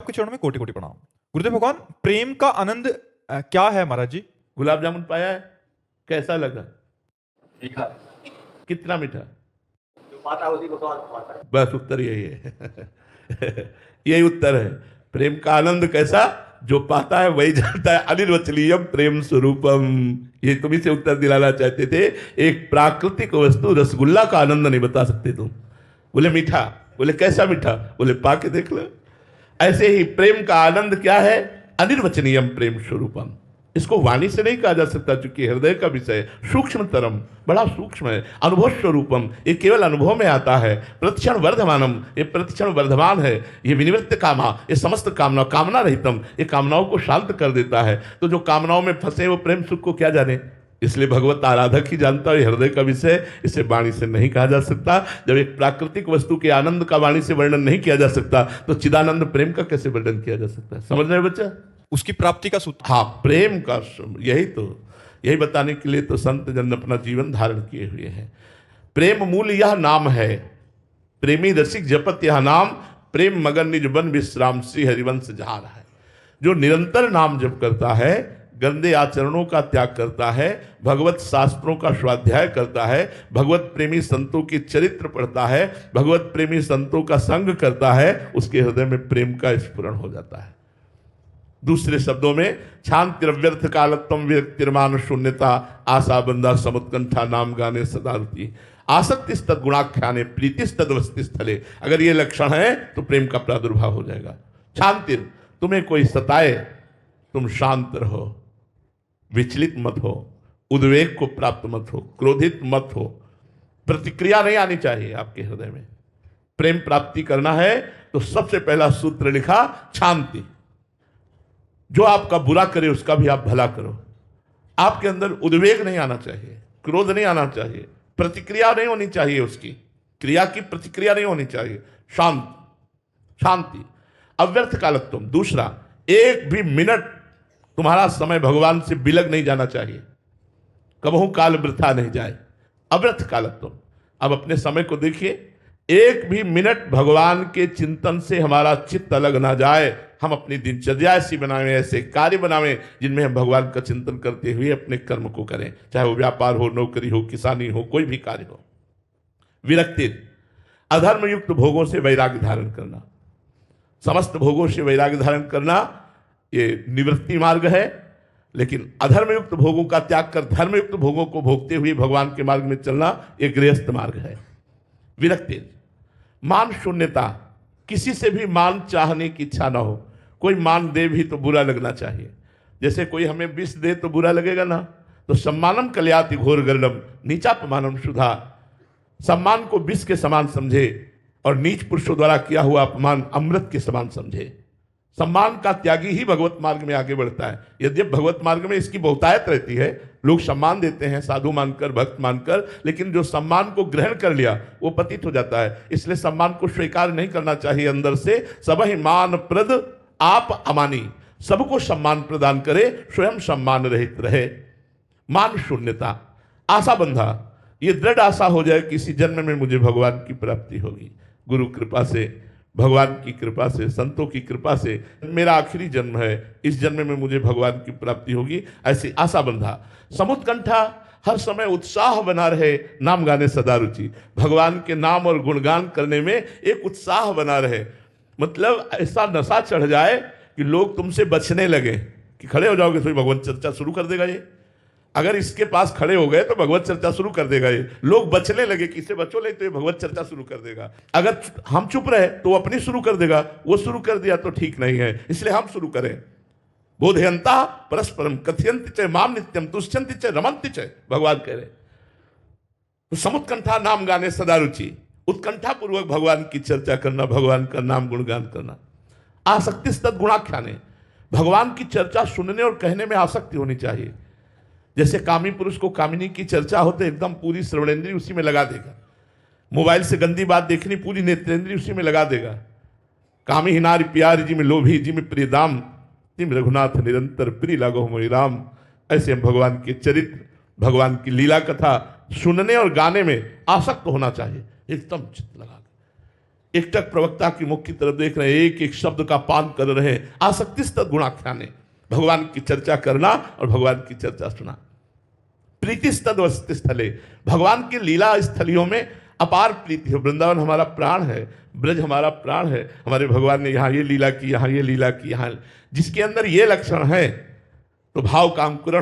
आपके चरणों में कोटि कोटि प्रणाम। गुरुदेव भगवान, प्रेम का आनंद क्या है महाराज जी? गुलाब जामुन पाया है, कैसा लगा? मीठा। कितना मीठा? जो पाता है उसी को स्वाद पाता है। बस उत्तर यही है। यही उत्तर है। प्रेम का आनंद कैसा? जो पाता है वही जानता है। अनिर्वचनीयम प्रेम स्वरूपम, ये तुम्ही से उत्तर दिलाना चाहते थे। एक प्राकृतिक वस्तु रसगुल्ला का आनंद नहीं बता सकते तुम। बोले मीठा, बोले कैसा मीठा? बोले पाके देख लो। ऐसे ही प्रेम का आनंद क्या है? अनिर्वचनीयम प्रेम स्वरूपम। इसको वाणी से नहीं कहा जा सकता, चूंकि हृदय का विषय सूक्ष्मतरम, बड़ा सूक्ष्म है। अनुभव स्वरूपम, ये केवल अनुभव में आता है। प्रतिक्षण वर्धमानम, ये प्रतिक्षण वर्धमान है। ये विनिवृत्त कामा, ये समस्त कामना, कामना रहितम, ये कामनाओं को शांत कर देता है। तो जो कामनाओं में फंसे वो प्रेम सुख को क्या जाने? इसलिए भगवत आराधक ही जानता है हृदय का विषय। इसे वाणी से नहीं कहा जा सकता। जब एक प्राकृतिक वस्तु के आनंद का वाणी से वर्णन नहीं किया जा सकता, तो चिदानंद प्रेम का कैसे वर्णन किया जा सकता है? समझ रहे बच्चा? उसकी प्राप्ति का सूत्र। हाँ, प्रेम का यही बताने के लिए तो संत जन अपना जीवन धारण किए हुए हैं। प्रेम मूल यह नाम है, प्रेमी रसिक जपत यह नाम, प्रेम मगन निज बन विश्राम श्री हरिवंश जहाँ है। जो निरंतर नाम जप करता है, गंदे आचरणों का त्याग करता है, भगवत शास्त्रों का स्वाध्याय करता है, भगवत प्रेमी संतों के चरित्र पढ़ता है, भगवत प्रेमी संतों का संग करता है, उसके हृदय में प्रेम का स्फुरण हो जाता है। दूसरे शब्दों में, शांतिरव्यर्थ कालत्वम विरक्तिर्मान शून्यता, आशा बंदा समुत्कंठा नाम गाने सदा रुचि, आसक्ति तद गुणाख्याने प्रीति तदवस्ति स्थले। अगर ये लक्षण है तो प्रेम का प्रादुर्भाव हो जाएगा। शांतिर, तुम्हें कोई सताए तुम शांत रहो, विचलित मत हो, उद्वेग को प्राप्त मत हो, क्रोधित मत हो। प्रतिक्रिया नहीं आनी चाहिए आपके हृदय में। प्रेम प्राप्ति करना है तो सबसे पहला सूत्र लिखा, शांति। जो आपका बुरा करे उसका भी आप भला करो। आपके अंदर उद्वेग नहीं आना चाहिए, क्रोध नहीं आना चाहिए, प्रतिक्रिया नहीं होनी चाहिए, उसकी क्रिया की प्रतिक्रिया नहीं होनी चाहिए। शांति। अव्यर्थ कालत्वम, दूसरा, एक भी मिनट तुम्हारा समय भगवान से बिलग नहीं जाना चाहिए, कबहू काल वृथा नहीं जाए। अव्यर्थ कालत्वम। अब अपने समय को देखिए, एक भी मिनट भगवान के चिंतन से हमारा चित्त अलग ना जाए। हम अपनी दिनचर्या ऐसी बनावें, ऐसे कार्य बनावें जिनमें हम भगवान का चिंतन करते हुए अपने कर्म को करें, चाहे वो व्यापार हो, नौकरी हो, किसानी हो, कोई भी कार्य हो। विरक्ति, अधर्म युक्त भोगों से वैराग्य धारण करना। समस्त भोगों से वैराग्य धारण करना ये निवृत्ति मार्ग है, लेकिन अधर्म युक्त भोगों का त्याग कर धर्म युक्त भोगों को भोगते हुए भगवान के मार्ग में चलना ये गृहस्थ मार्ग है। विरक्ति, मान शून्यता, किसी से भी मान चाहने की इच्छा ना हो। कोई मान दे भी तो बुरा लगना चाहिए। जैसे कोई हमें विष दे तो बुरा लगेगा ना। तो सम्मानम कल्याति घोर गर्णम नीचापमानम शुधा। सम्मान को विष के समान समझे और नीच पुरुषों द्वारा किया हुआ अपमान अमृत के समान समझे। सम्मान का त्यागी ही भगवत मार्ग में आगे बढ़ता है। यद्यपि भगवत मार्ग में इसकी बहुतायत रहती है, लोग सम्मान देते हैं साधु मानकर, भक्त मानकर, लेकिन जो सम्मान को ग्रहण कर लिया वो पतित हो जाता है। इसलिए सम्मान को स्वीकार नहीं करना चाहिए अंदर से। सब ही मान प्रद आप अमानी, सबको सम्मान प्रदान करे, स्वयं सम्मान रहित रहे। मान शून्यता, आशा बंधा, ये दृढ़ आशा हो जाए किसी जन्म में मुझे भगवान की प्राप्ति होगी। गुरु कृपा से, भगवान की कृपा से, संतों की कृपा से मेरा आखिरी जन्म है, इस जन्म में मुझे भगवान की प्राप्ति होगी, ऐसी आशा बंधा। समुत्कंठा, हर समय उत्साह बना रहे, नाम गाने सदा रुचि, भगवान के नाम और गुणगान करने में एक उत्साह बना रहे। मतलब ऐसा नशा चढ़ जाए कि लोग तुमसे बचने लगे, कि खड़े हो जाओगे तो भगवत चर्चा शुरू कर देगा ये। अगर इसके पास खड़े हो गए तो भगवत चर्चा शुरू कर देगा ये। लोग बचने लगे कि इससे बचो नहीं तो ये भगवत चर्चा शुरू कर देगा। अगर हम चुप रहे तो वो अपनी शुरू कर देगा। वो शुरू कर दिया तो ठीक नहीं है, इसलिए हम शुरू करें। बोधयंता परस्परम कथयंति च माम नित्यम तुष्यंति च रमंति च, भगवान कह रहे। तो समुत्कंठा नाम गाने सदा रुचि, उत्कंठा पूर्वक भगवान की चर्चा करना, भगवान का नाम गुणगान करना। आसक्ति तद गुणाख्याने, भगवान की चर्चा सुनने और कहने में आसक्ति होनी चाहिए। जैसे कामी पुरुष को कामिनी की चर्चा होते एकदम पूरी श्रवणेंद्रिय उसी में लगा देगा। मोबाइल से गंदी बात देखनी, पूरी नेत्रेंद्रिय उसी में लगा देगा। कामी ही नारी प्यारी जी में लोभी जी में प्रिय दाम, तिम रघुनाथ निरंतर प्रिय लागो मोहि राम। ऐसे हम भगवान के चरित्र, भगवान की लीला कथा सुनने और गाने में आसक्त होना चाहिए, एकदम चित्त लगा। एकटक प्रवक्ता की मुख की तरफ देख रहे हैं, एक एक शब्द का पान कर रहे हैं। आसक्ति स्तद गुणाख्याने, भगवान की चर्चा करना और भगवान की चर्चा सुना। प्रीति स्तद वसति स्थले, भगवान की लीला स्थलियों में अपार प्रीति है। वृंदावन हमारा प्राण है, ब्रज हमारा प्राण है। हमारे भगवान ने यहाँ ये लीला की, यहाँ ये लीला की, यहाँ जिसके अंदर ये लक्षण है तो भाव का अंकुरण